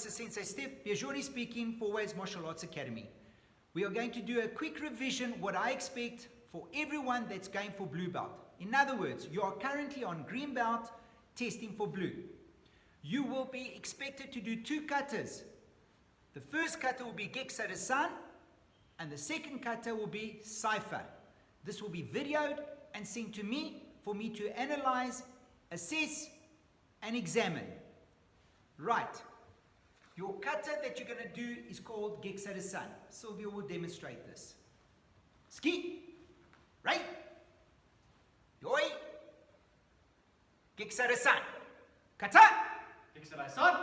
this is Sensei Stef, Biagioni speaking for Waves Martial Arts Academy. We are going to do a quick revision what I expect for everyone that's going for blue belt. In other words, you are currently on green belt testing for blue. You will be expected to do 2 katas. The first kata will be Geksa-san and the second kata will be Cypher. This will be videoed and sent to me for me to analyze, assess and examine. Right. Your kata that you're going to do is called Geksa-san. Sylvia will demonstrate this. Ski. Right. Yoi. Geksa-san. Kata. Geksa-san.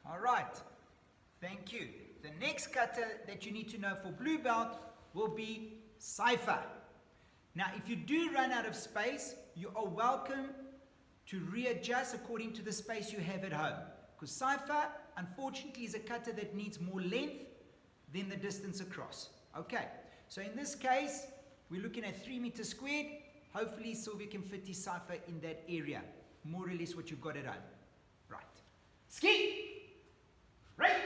All right, thank you. The next kata that you need to know for blue belt will be Cypher. Now, if you do run out of space, you are welcome to readjust according to the space you have at home. Because Cypher, unfortunately, is a kata that needs more length than the distance across. Okay, so in this case, we're looking at 3 meters squared. Hopefully, Sylvia can fit his Cypher in that area. More or less what you've got at home. Right. Ski! Right.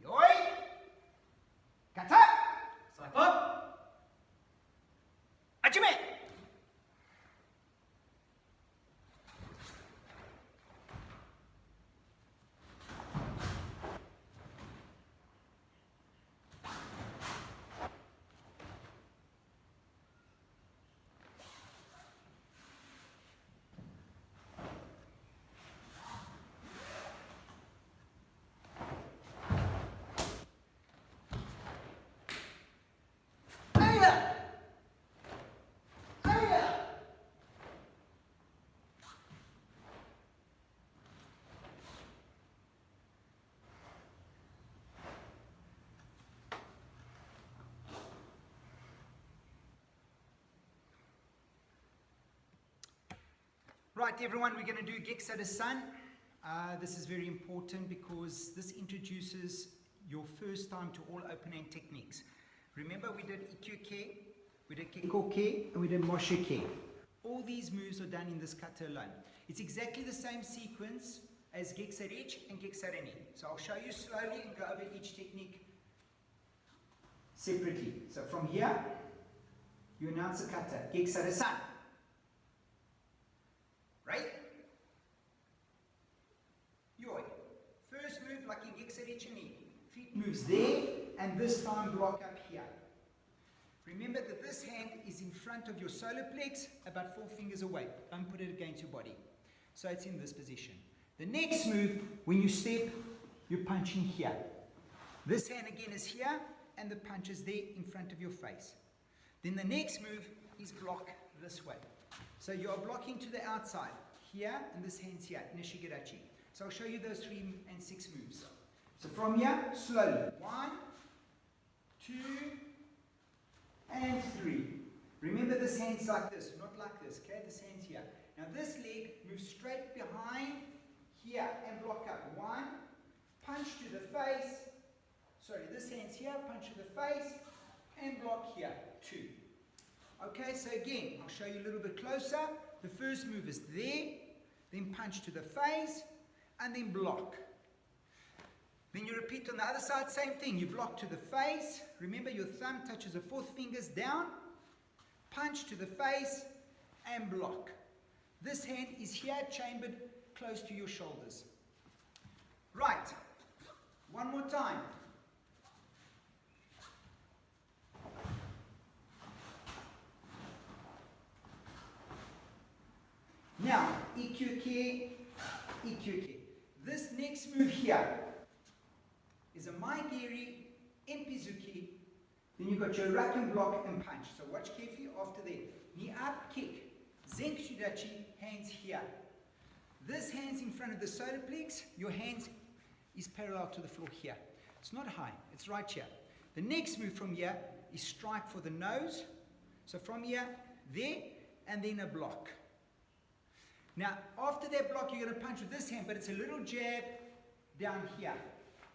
Yoi. Kata. Cypher. Ajime. Right, everyone, we're going to do Geksa-san. This is very important because this introduces your first time to all open hand techniques. Remember, we did Ikkyu-ke, we did Keko-ke, and we did Moshe-ke. All these moves are done in this kata alone. It's exactly the same sequence as Geksa-rechi and Geksa-ren. So I'll show you slowly and go over each technique separately. So from here, you announce the kata, Geksa-san. Right? Yoi. First move like in Geksa-rechi. Feet moves there, and this time block up here. Remember that this hand is in front of your solar plex, about 4 fingers away. Don't put it against your body. So it's in this position. The next move, when you step, you're punching here. This hand again is here, and the punch is there in front of your face. Then the next move is block this way. So you are blocking to the outside, here, and this hand's here, Nishigurachi. So I'll show you those 3 and 6 moves. So from here, slowly. 1, 2, and 3. Remember this hand's like this, not like this, okay? This hand's here. Now this leg moves straight behind, here, and block up. 1, punch to the face. Sorry, this hand's here, punch to the face, and block here. 2. Okay, so again, I'll show you a little bit closer. The first move is there, then punch to the face, and then block. Then you repeat on the other side, same thing. You block to the face. Remember, your thumb touches the 4th fingers down. Punch to the face, and block. This hand is here, chambered close to your shoulders. Right. One more time. Now, Ikkyu-ke, Ikkyu-ke. This next move here is a Maigiri Enpizuki Then you've got your ruck and block and punch. So watch carefully after that. Knee up, kick. Zenkjudachi, hands here. This hand's in front of the solar plex. Your hand is parallel to the floor here. It's not high, it's right here. The next move from here is strike for the nose. So from here, there, and then a block. Now, after that block, you're going to punch with this hand, but it's a little jab down here,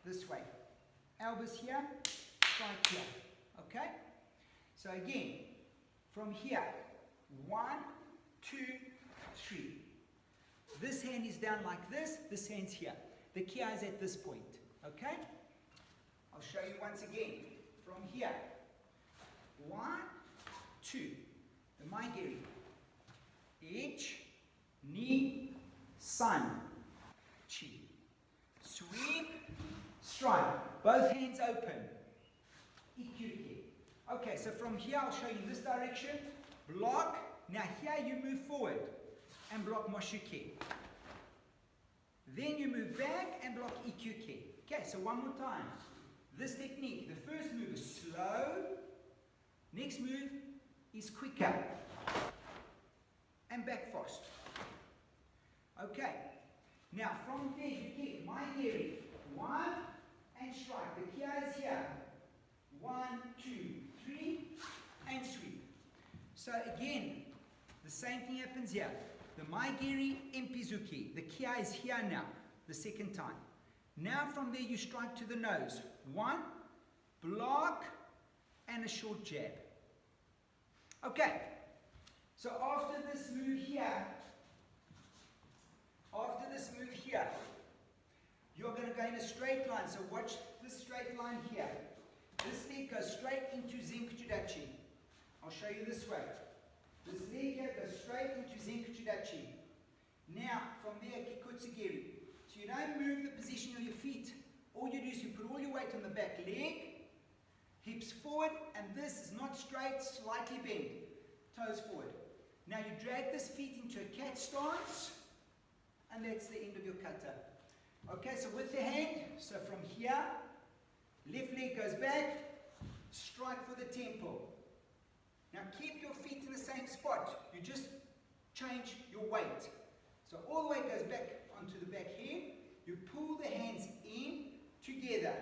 this way. Elbows here, strike here. Okay? So again, from here, 1, 2, 3. This hand is down like this hand's here. The kia is at this point. Okay? I'll show you once again. From here, 1, 2. The maigiri. Edge, knee, sun, chi. Sweep, strike. Both hands open. Ikyuki. Okay, so from here I'll show you this direction. Block. Now here you move forward and block moshuke. Then you move back and block ikyuke. Okay, so one more time. This technique, the first move is slow. Next move is quicker. And back fast. Okay. Now from there you kick maigiri. 1 and strike. The kia is here. 1, 2, 3 and sweep. So again, the same thing happens here. The maigiri empizuki. The kia is here now, the second time. Now from there you strike to the nose. 1, block, and a short jab. Okay. So after this move here, you're going to go in a straight line. So watch this straight line here. This leg goes straight into Zenkjudachi. I'll show you this way. This leg here goes straight into Zenkjudachi. Now, from there, Kikutsugiri. So you don't move the position of your feet. All you do is you put all your weight on the back leg, hips forward, and this is not straight, slightly bent. Toes forward. Now you drag this feet into a cat stance, and that's the end of your kata. Okay, so with the hand, so from here, left leg goes back, strike for the temple. Now keep your feet in the same spot. You just change your weight. So all the weight goes back onto the back hand. You pull the hands in together.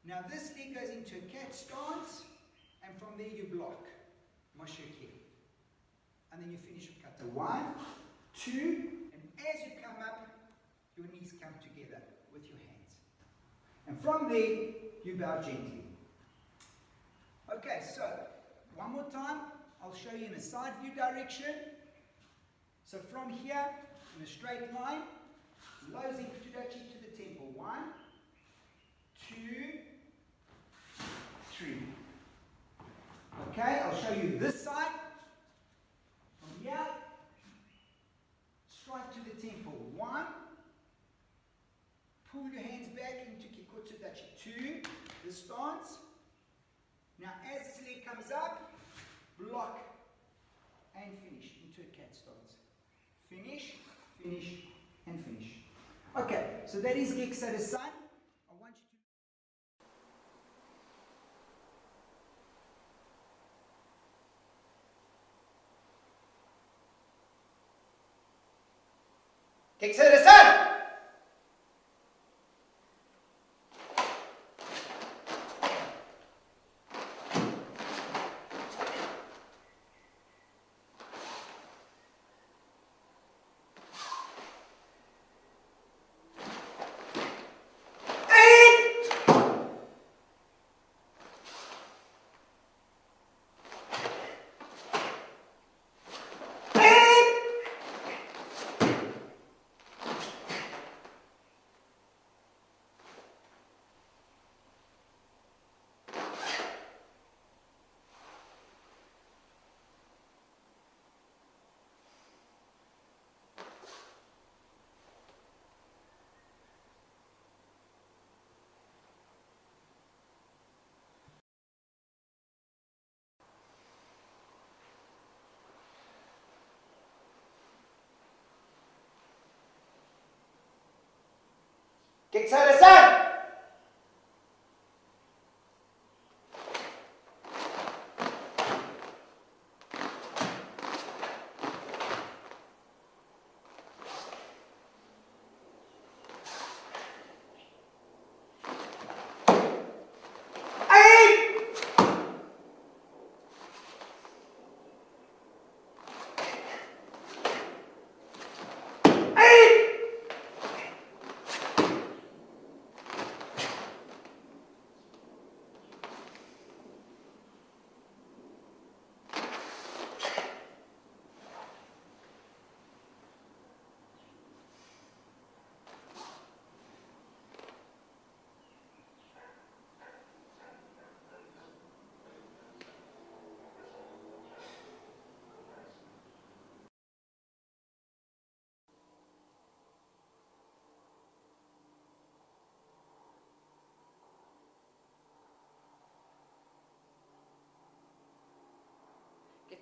Now this leg goes into a cat stance, and from there you block. Moshuke. And then you finish with kata. 1, 2, and as you come up, your knees come together with your hands. And from there, you bow gently. Okay, so one more time, I'll show you in a side view direction. So from here, in a straight line, low Zenkjudachi to the temple. 1, 2, 3. Okay, I'll show you this side. From here, strike to the temple. 1. Pull your hands back into Kikotsudachi. 2. The stance. Now as this leg comes up, block and finish into a cat stance. Finish, finish, and finish. Okay, so that is Geksara-san. I want you to... Geksara-san! Geksara-san!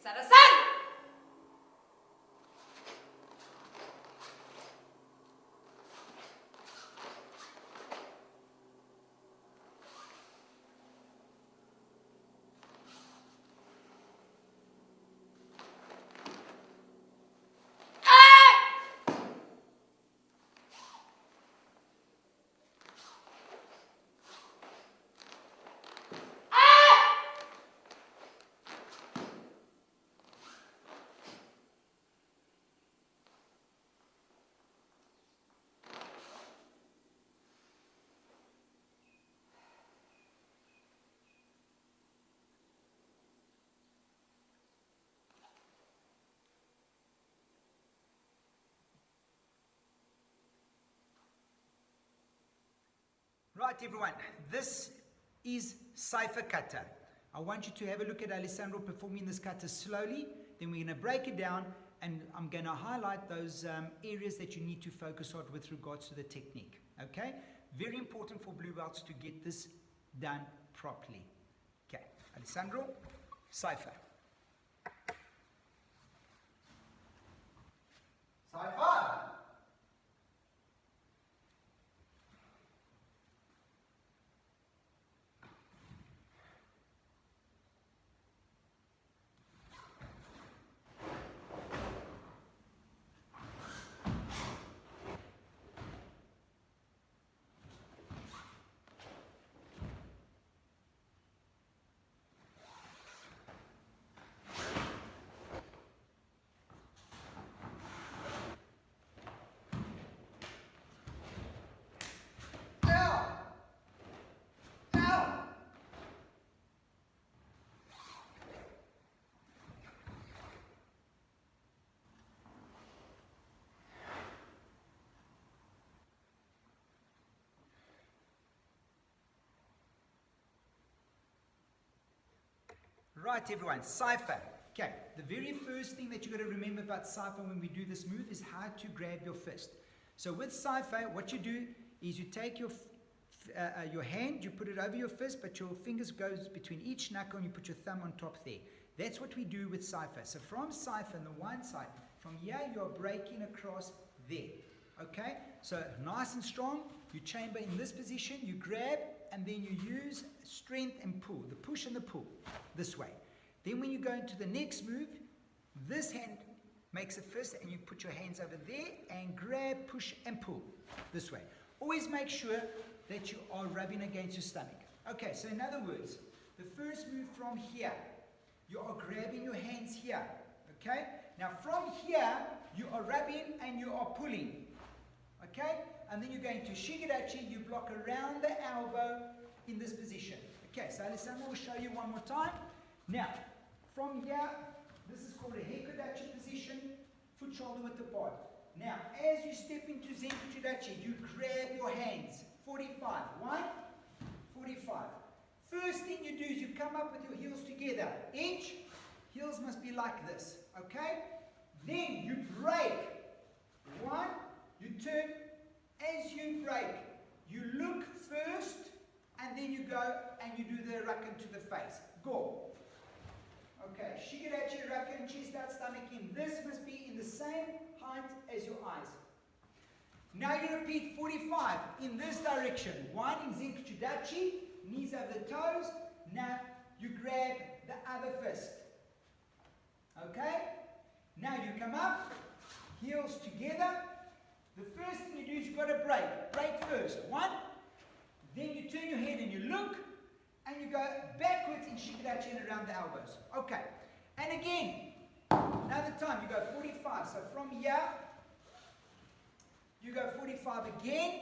citizen! Right, everyone, this is cipher cutter. I want you to have a look at Alessandro performing this cutter slowly. Then we're going to break it down, and I'm going to highlight those areas that you need to focus on with regards to the technique. Okay? Very important for blue belts to get this done properly. Okay, Alessandro, cipher. Cipher. Right, everyone, cipher. Okay, the very first thing that you've got to remember about cipher when we do this move is how to grab your fist. So with cipher, what you do is you take your hand, you put it over your fist, but your fingers goes between each knuckle and you put your thumb on top there. That's what we do with cipher. So from cipher on the one side, from here you're breaking across there. Okay, so nice and strong, you chamber in this position, you grab, and then you use strength and pull, the push and the pull, this way. Then when you go into the next move, this hand makes a fist and you put your hands over there and grab, push and pull, this way. Always make sure that you are rubbing against your stomach. Okay, so in other words, the first move from here, you are grabbing your hands here, okay? Now from here, you are rubbing and you are pulling, okay? And then you're going to shigirachi, you block around the elbow in this position. Okay, so Alessandro will show you one more time. Now, from here, this is called a hekodachi position, foot shoulder width apart. Now, as you step into zenkuchidachi, you grab your hands. 45. 1, 45. First thing you do is you come up with your heels together. Inch, heels must be like this. Okay? Then you break. 1, you turn. As you break, you look first, and then you go and you do the rakan to the face. Go. Okay, shigirachi, rakan, chest out, stomach in. This must be in the same height as your eyes. Now you repeat 45 in this direction. 1 in zenkuchidachi, knees over the toes. Now you grab the other fist. Okay? Now you come up, heels together. The first thing you do is you've got to break. Break first. 1. Then you turn your head and you look. And you go backwards in shigirachi and around the elbows. Okay. And again, another time you go 45. So from here, you go 45 again.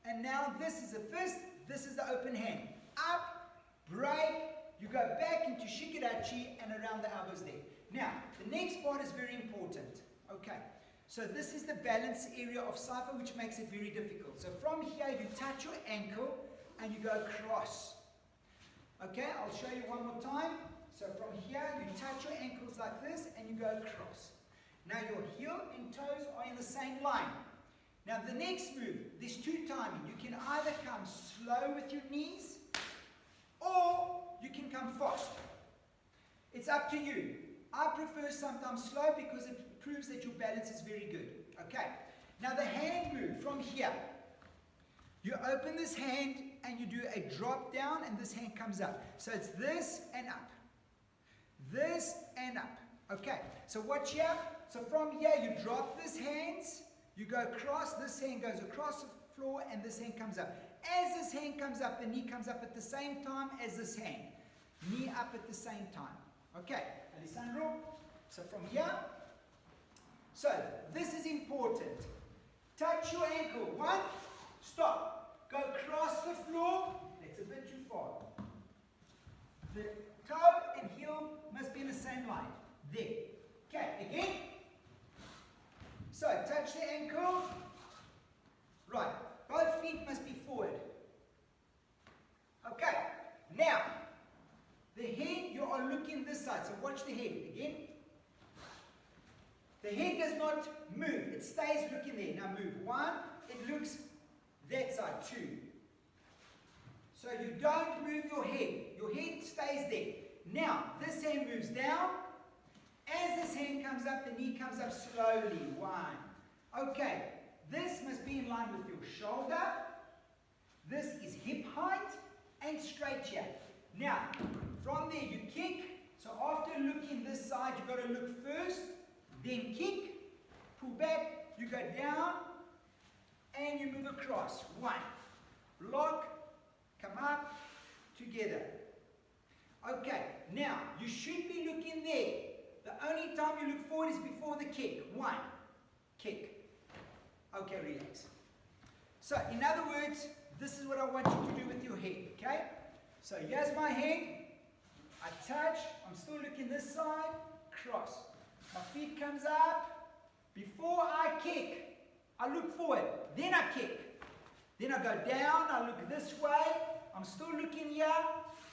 And now this is the fist. This is the open hand. Up, break. You go back into shigirachi and around the elbows there. Now, the next part is very important. Okay. So this is the balance area of cipher, which makes it very difficult. So from here, you touch your ankle and you go across. Okay, I'll show you one more time. So from here, you touch your ankles like this and you go across. Now your heel and toes are in the same line. Now the next move, there's two timing. You can either come slow with your knees or you can come fast. It's up to you. I prefer sometimes slow because it proves that your balance is very good. Okay. Now the hand move from here. You open this hand and you do a drop down and this hand comes up. So it's this and up. This and up. Okay. So watch here. So from here you drop this hands. You go across. This hand goes across the floor and this hand comes up. As this hand comes up, the knee comes up at the same time as this hand. Knee up at the same time. Okay. Alessandro. So from here. So this is important. Touch your ankle. 1. Stop. Go across the floor. That's a bit too far. The toe and heel must be in the same line. There. Okay, again. So, touch the ankle. Right. Both feet must be forward. Okay. Now, the head, you are looking this side. So, watch the head. Again. The head does not move. It stays looking there. Now, move. 1. It looks that side. 2. So you don't move your head. Your head stays there. Now, this hand moves down. As this hand comes up, the knee comes up slowly. 1. Okay. This must be in line with your shoulder. This is hip height and straight here. Now, from there you kick. So after looking this side, you've got to look first, then kick, pull back, you go down, and you move across. 1. Block, come up, together. Okay, now, you should be looking there. The only time you look forward is before the kick. 1. Kick. Okay, relax. So, in other words, this is what I want you to do with your head, okay? So, here's my head. I touch. I'm still looking this side. Cross. My feet comes up. Before I kick, I look forward. Then I kick. Then I go down. I look this way. I'm still looking here.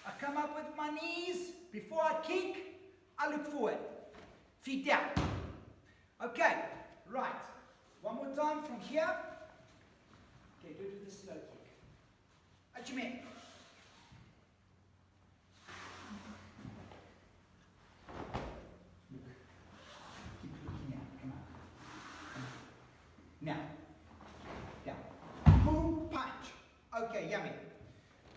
I come up with my knees. Before I kick, I look forward. Feet down. Okay, right. One more time from here. Okay, do it with a slow kick. Achime. Look. Keep looking out. Come on. Now. Down. Pull, punch. Okay, yummy.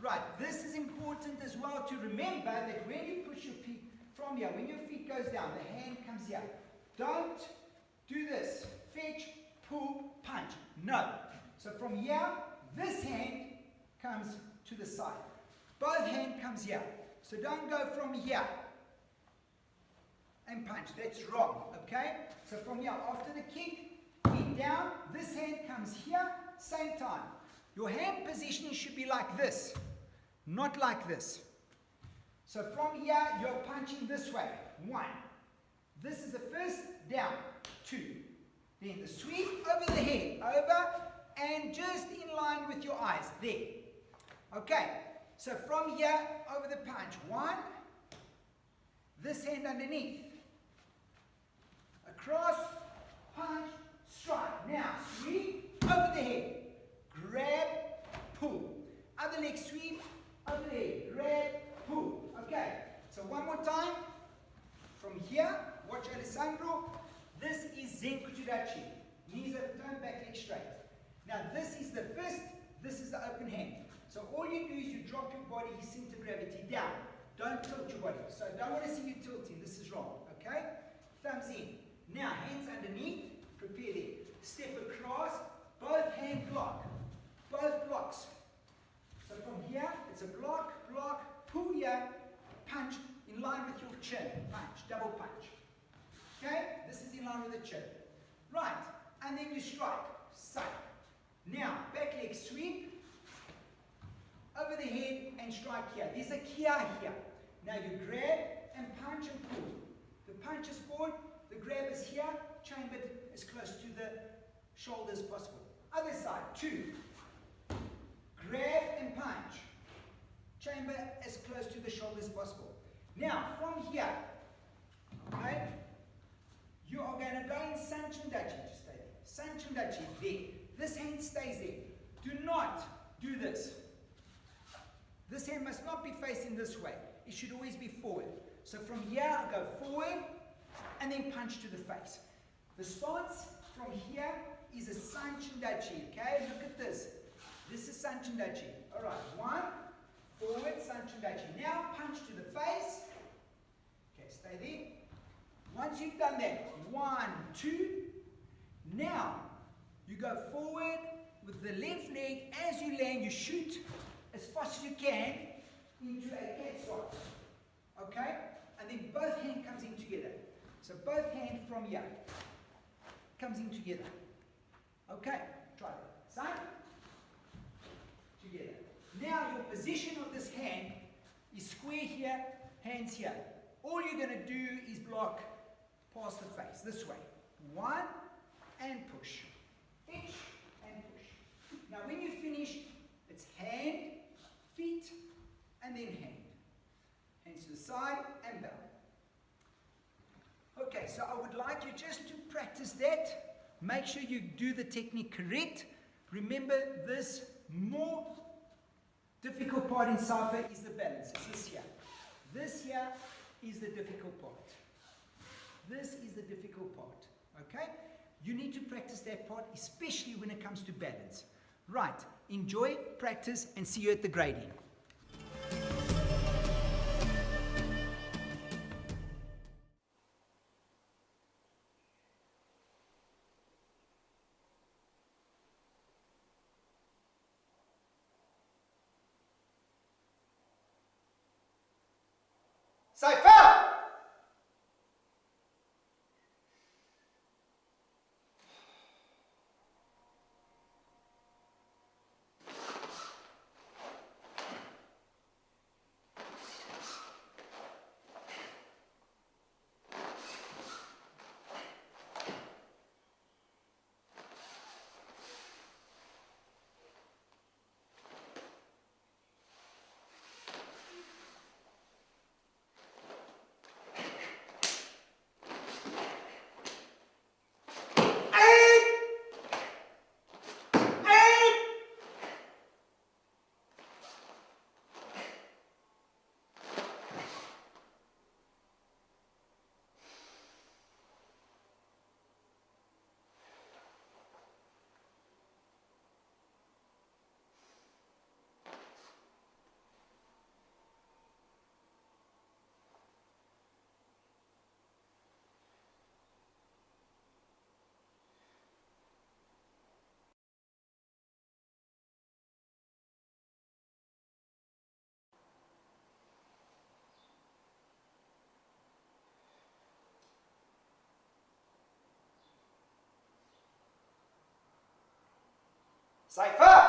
Right, this is important as well to remember that when you push your feet from here, when your feet goes down, the hand comes here. Don't do this. Fetch, pull, punch. No. So from here, this hand comes to the side. Both hand comes here. So don't go from here and punch. That's wrong. Okay? So from here, after the kick, feet down, this hand comes here, same time. Your hand positioning should be like this, not like this. So from here, you're punching this way. 1. This is the first, down. 2. Then the sweep over the head, over, and just in line with your eyes, there. Okay, so from here, over the punch. 1. This hand underneath. Across, punch, strike. Now, sweep over the head. Grab, pull. Other leg sweep, over the head. Grab, pull. Okay, so one more time. From here, watch Alessandro. This is Zenkutudachi. Knees are turned, back leg straight. Now this is the fist, this is the open hand. So all you do is you drop your body, center of gravity down. Don't tilt your body. So I don't want to see you tilting, this is wrong. Okay? Thumbs in. Now hands underneath, prepare there. Step across, both hand block. Both blocks. So from here, it's a block, block, pull here, punch in line with your chin. Punch, double punch. Okay? This is in line with the chin. Right. And then you strike. Side. Now, back leg sweep. Over the head and strike here. There's a kia here. Now you grab and punch and pull. The punch is forward. The grab is here. Chambered as close to the shoulder as possible. Other side. 2. Grab and punch. Chamber as close to the shoulder as possible. Now, from here, okay, you are going to go in Sanchandachi. Just stay there. Sanchandachi, there. This hand stays there. Do not do this. This hand must not be facing this way. It should always be forward. So from here, I go forward, and then punch to the face. The stance from here is a sanchendachi, okay? Look at this. This is sanchendachi. All right, one, forward, sanchendachi. Now punch to the face. Okay, stay there. Once you've done that, 1, 2. Now, you go forward with the left leg. As you land, you shoot as fast as you can into a cat swat. Okay? And then both hands comes in together. So both hands from here comes in together. Okay? Try that. Same? Together. Now your position of this hand is square here, hands here. All you're going to do is block past the face, this way. 1 and push. Pitch and push. Now when you finish, it's hand, feet, and then hand. Hands to the side and down. Okay, so I would like you just to practice that. Make sure you do the technique correct. Remember, this more difficult part in Safa is the balance. It's this here. This here is the difficult part. This is the difficult part. Okay? You need to practice that part, especially when it comes to balance. Right. Enjoy, practice, and see you at the grading. Cypher! Cypher!